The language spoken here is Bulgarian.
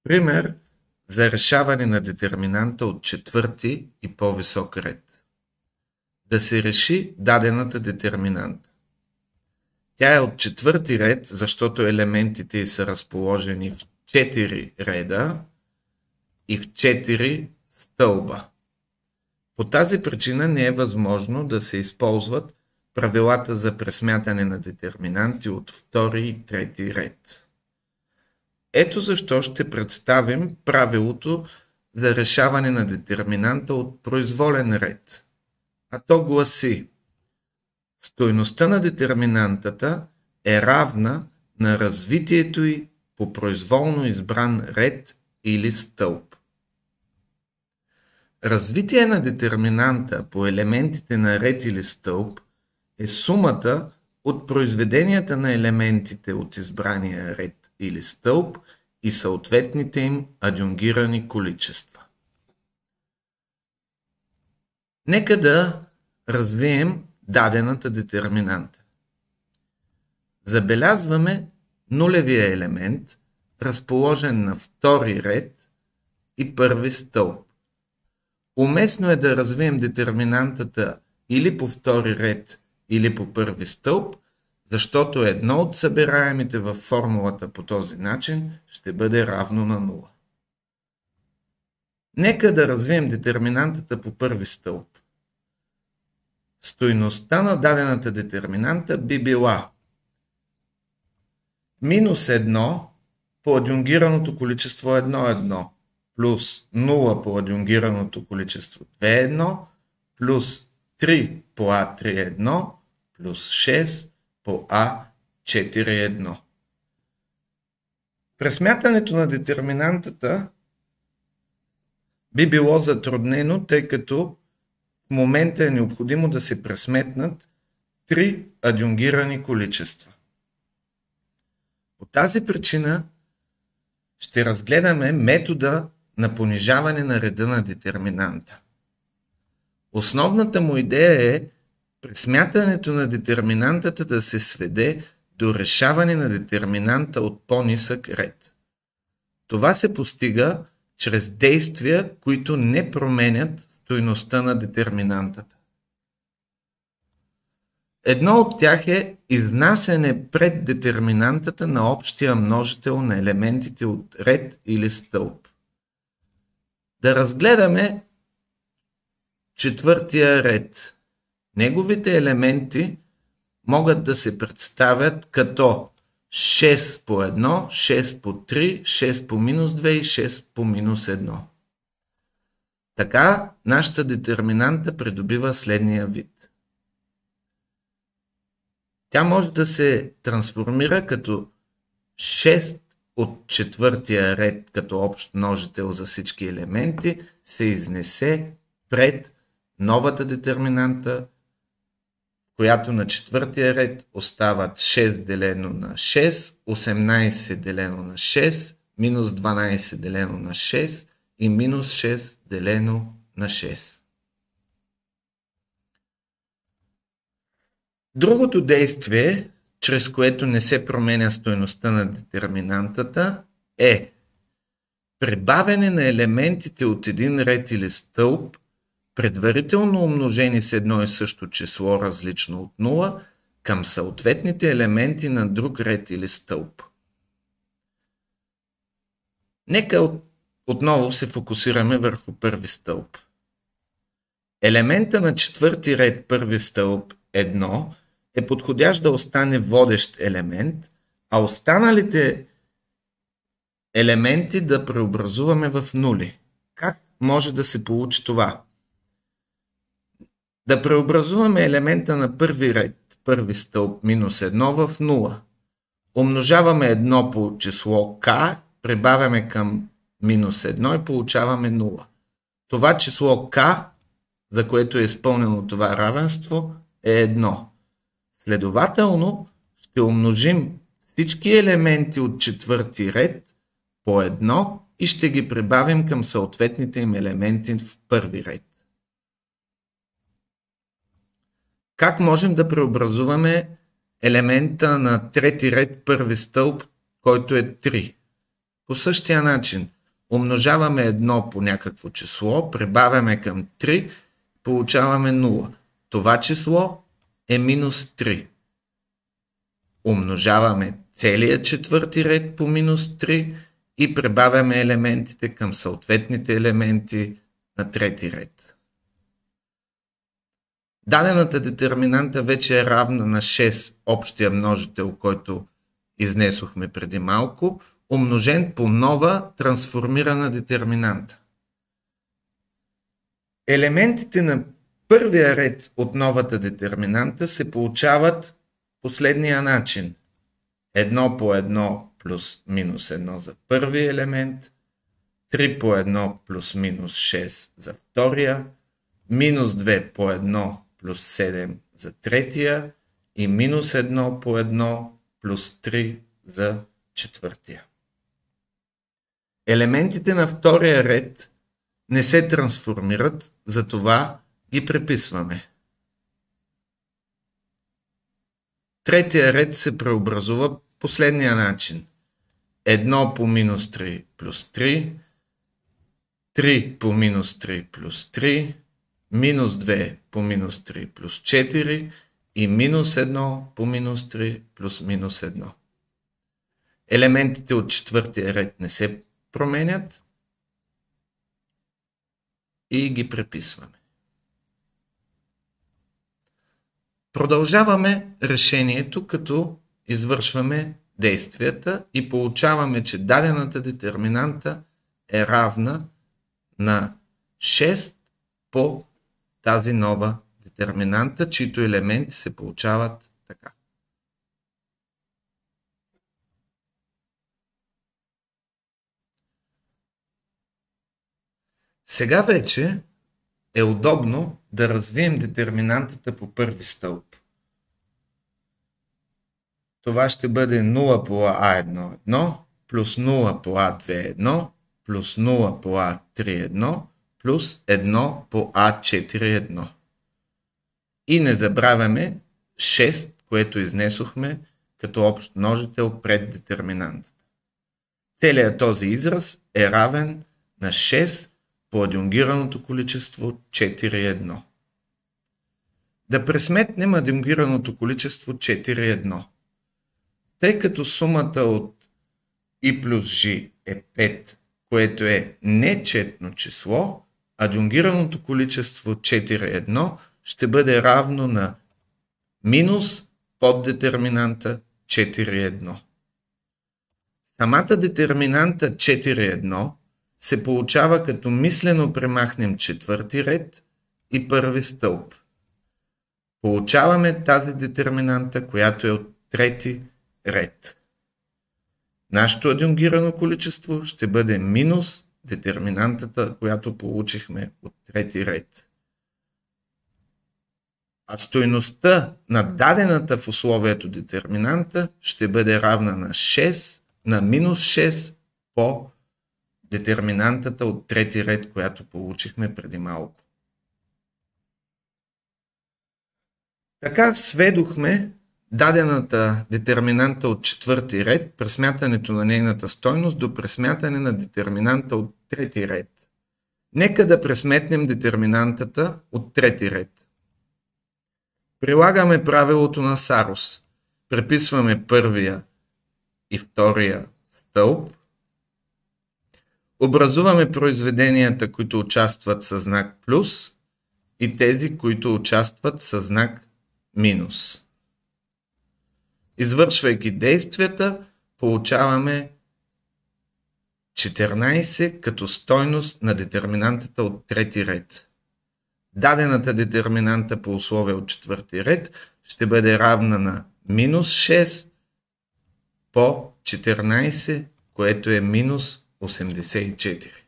Пример за решаване на детерминанта от четвърти и по-висок ред. Да се реши дадената детерминанта. Тя е от четвърти ред, защото елементите й са разположени в 4 реда и в 4 стълба. По тази причина не е възможно да се използват правилата за пресмятане на детерминанти от втори и трети ред. Ето защо ще представим правилото за решаване на детерминанта от произволен ред. А то гласи: стойността на детерминантата е равна на развитието й по произволно избран ред или стълб. Развитие на детерминанта по елементите на ред или стълб е сумата от произведенията на елементите от избрания ред или стълб и съответните им адюнгирани количества. Нека да развием дадената детерминанта. Забелязваме нулевия елемент, разположен на втори ред и първи стълб. Уместно е да развием детерминантата или по втори ред, или по първи стълб, защото едно от събираемите във формулата по този начин ще бъде равно на 0. Нека да развием детерминантата по първи стълб. Стойността на дадената детерминанта би била минус 1 по адюнгираното количество 1,1 плюс 0 по адюнгираното количество 2,1 плюс 3 по А3,1 плюс 6 по А4,1. Пресмятането на детерминантата би било затруднено, тъй като в момента е необходимо да се пресметнат 3 адюнгирани количества. По тази причина ще разгледаме метода на понижаване на реда на детерминанта. Основната му идея е пресмятането на детерминантата да се сведе до решаване на детерминанта от по-нисък ред. Това се постига чрез действия, които не променят стойността на детерминантата. Едно от тях е изнасяне пред детерминантата на общия множител на елементите от ред или стълб. Да разгледаме четвъртия ред. Неговите елементи могат да се представят като 6 по 1, 6 по 3, 6 по минус 2 и 6 по минус 1. Така нашата детерминанта придобива следния вид. Тя може да се трансформира като 6 от четвъртия ред като общ множител за всички елементи се изнесе пред новата детерминанта, която на четвъртия ред остават 6 делено на 6, 18 делено на 6, минус 12 делено на 6 и минус 6 делено на 6. Другото действие, чрез което не се променя стойността на детерминантата, е прибавяне на елементите от един ред или стълб, предварително умножени с едно и също число, различно от 0, към съответните елементи на друг ред или стълб. Нека отново се фокусираме върху първи стълб. Елемента на четвърти ред първи стълб 1 е подходящ да остане водещ елемент, а останалите елементи да преобразуваме в нули. Как може да се получи това? Да преобразуваме елемента на първи ред, първи стълб минус 1 в 0. Умножаваме 1 по число k, прибавяме към минус 1 и получаваме 0. Това число k, за което е изпълнено това равенство, е 1. Следователно ще умножим всички елементи от четвърти ред по 1 и ще ги прибавим към съответните им елементи в първи ред. Как можем да преобразуваме елемента на трети ред първи стълб, който е 3? По същия начин умножаваме 1 по някакво число, прибавяме към 3, получаваме 0. Това число е минус 3. Умножаваме целият четвърти ред по минус 3 и прибавяме елементите към съответните елементи на трети ред. Дадената детерминанта вече е равна на 6, общия множител, който изнесохме преди малко, умножен по нова трансформирана детерминанта. Елементите на първия ред от новата детерминанта се получават последния начин. 1 по 1 плюс минус 1 за първи елемент, 3 по 1 плюс минус 6 за втория, минус 2 по 1 плюс 7 за третия и минус 1 по 1 плюс 3 за четвъртия. Елементите на втория ред не се трансформират, затова ги преписваме. Третия ред се преобразува последния начин. 1 по минус 3 плюс 3, 3 по минус 3 плюс 3, минус 2 по минус 3 плюс 4 и минус 1 по минус 3 плюс минус 1. Елементите от четвъртия ред не се променят и ги преписваме. Продължаваме решението, като извършваме действията и получаваме, че дадената детерминанта е равна на 6 по тази нова детерминанта, чието елементи се получават така. Сега вече е удобно да развием детерминантата по първи стълб. Това ще бъде 0 по А1, 1, плюс 0 по А2, 1, плюс 0 по А3, 1, плюс 1 по А4, 1. И не забравяме 6, което изнесохме като общ множител пред детерминантата. Целият този израз е равен на 6 по адюнгираното количество 4,1. Да пресметнем адюнгираното количество 4,1. Тъй като сумата от I плюс G е 5, което е нечетно число, адюнгираното количество 4,1 ще бъде равно на минус под детерминанта 4,1. Самата детерминанта 4,1 се получава като мислено премахнем четвърти ред и първи стълб. Получаваме тази детерминанта, която е от трети ред. Нашето адюнгирано количество ще бъде минус детерминантата, която получихме от трети ред. А стойността на дадената в условието детерминанта ще бъде равна на 6 на минус 6 по детерминантата от трети ред, която получихме преди малко. Така сведохме дадената детерминанта от четвърти ред, пресмятането на нейната стойност до пресмятане на детерминанта от трети ред. Нека да пресметнем детерминантата от трети ред. Прилагаме правилото на Сарос. Преписваме първия и втория стълб. Образуваме произведенията, които участват със знак плюс и тези, които участват със знак минус. Извършвайки действията, получаваме 14 като стойност на детерминантата от трети ред. Дадената детерминанта по условие от четвърти ред ще бъде равна на минус 6 по 14, което е минус 84.